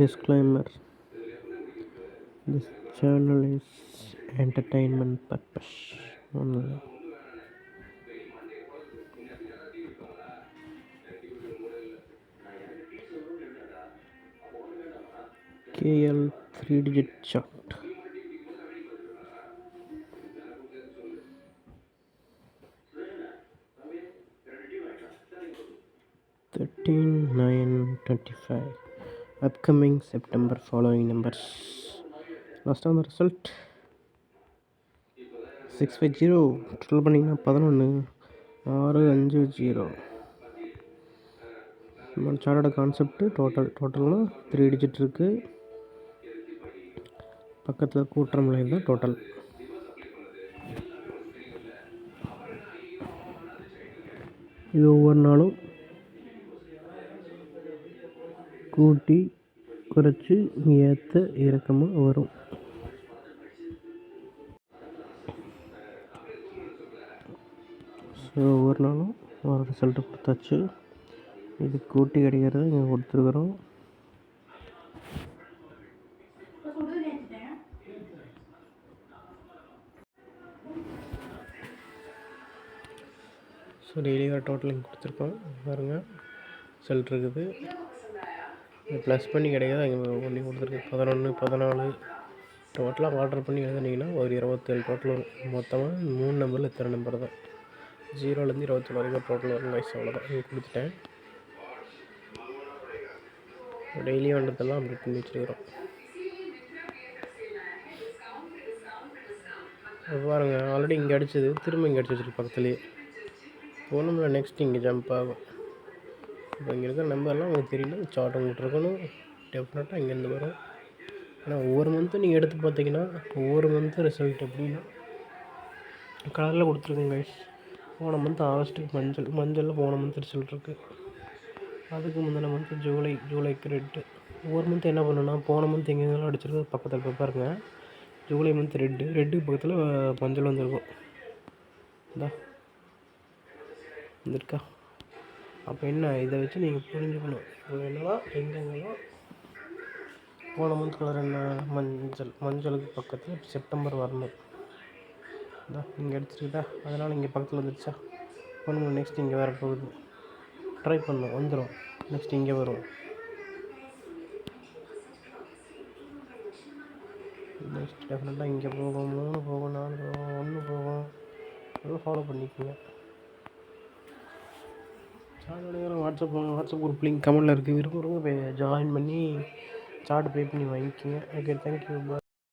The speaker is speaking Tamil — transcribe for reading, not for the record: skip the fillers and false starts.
Disclaimer: this channel is entertainment purpose only. KL 3-digit chart. $13,925. Upcoming September following numbers. Last time the result 650. Total பண்ணிங்கன்னா 11,650. நம்ம சார்ட்டோட கான்செப்ட் டோட்டல்னால் 3 டிஜிட் இருக்குது. பக்கத்தில் கூட்டுற லைன் தான் டோட்டல். இது ஒவ்வொரு நாளும் கூட்டி குறைச்சி ஏற்ற இறக்கமாக வரும். ஸோ ஒவ்வொரு நாளும் ஒரு ரிசல்ட்டு கொடுத்தாச்சு. இது கூட்டி கிடைக்கிறத இங்கே கொடுத்துருக்குறோம். ஸோ டெய்லியாக டோட்டல் இங்கே கொடுத்துருக்கோம் பாருங்கள். ரிசல்ட் இருக்குது. இது ப்ளஸ் பண்ணி கிடைக்காது அங்கே பண்ணி கொடுத்துருக்கு. 11, 14 டோட்டலாக ஆர்டர் பண்ணி எழுதுனீங்கன்னா ஒரு 27 டோட்டல் வரும். மொத்தமாக 3 நம்பரில் இத்தனை நம்பர் தான். 0லேருந்து 27 வரைக்கும் டோட்டல் வரும். வயசு அவ்வளோதான். இங்கே கொடுத்துட்டேன். டெய்லியும் வந்ததெல்லாம் அப்டேட் பண்ணி வச்சுருக்கிறோம். பாருங்கள், ஆல்ரெடி இங்கே அடித்தது திரும்ப இங்கே அடிச்சு வச்சுருக்கு பக்கத்துலேயே. ஒன்றும் நெக்ஸ்ட் இங்கே ஜம்ப் ஆகும். இப்போ இங்கே இருக்கிற நம்பர்லாம் உங்களுக்கு தெரியணும். சார்ட் உங்கள்கிட்ட இருக்கணும். டெஃபினட்டாக இங்கேருந்து வரும். ஆனால் ஒவ்வொரு மந்த்தும் நீங்கள் எடுத்து பார்த்தீங்கன்னா ஒவ்வொரு மந்த்து ரிசல்ட் எப்படின்னா கலரில் கொடுத்துருக்குங்க கைஸ். போன மந்த் ஆகஸ்ட்டுக்கு மஞ்சளில் போன மந்த் ரிசல்ட் இருக்குது. அதுக்கு முந்தின மந்த்து ஜூலைக்கு ரெட்டு. ஒவ்வொரு மந்த் என்ன பண்ணுன்னா போன மந்த் எங்கெங்கெல்லாம் அடிச்சிருக்கு பக்கத்தில் போய் பாருங்க. ஜூலை மந்த் ரெட்டுக்கு பக்கத்தில் மஞ்சள் வந்துருக்கும். இந்தா வந்துருக்கா. அப்போ என்ன, இதை வச்சு நீங்கள் புரிஞ்சுக்கணும். இப்போ என்னன்னா எங்கெங்கெல்லாம் போன மந்த் கலர் என்ன மஞ்சளுக்கு பக்கத்தில் செப்டம்பர் வரணும். இந்தா இங்கே அடிச்சிருக்குதா, அதனால் இங்கே பக்கத்தில் வந்துடுச்சா. ஒன்று நெக்ஸ்ட் இங்கே வர போகுது. ட்ரை பண்ணணும், வந்துடும். நெக்ஸ்ட் இங்கே வரும். நெக்ஸ்ட் டெஃபினட்டாக இங்கே போகும். 3 போகும், 4 போகும், 1 போகும். அதெல்லாம் ஃபாலோ பண்ணிக்கோங்க. வாட்ஸ்அப் குரூப் லிங்க் கமெண்டில் இருக்குது. விரும்புகிறவங்க ஜாயின் பண்ணி சார்ட் பே பண்ணி வாங்கிக்கோங்க. Okay, thank you.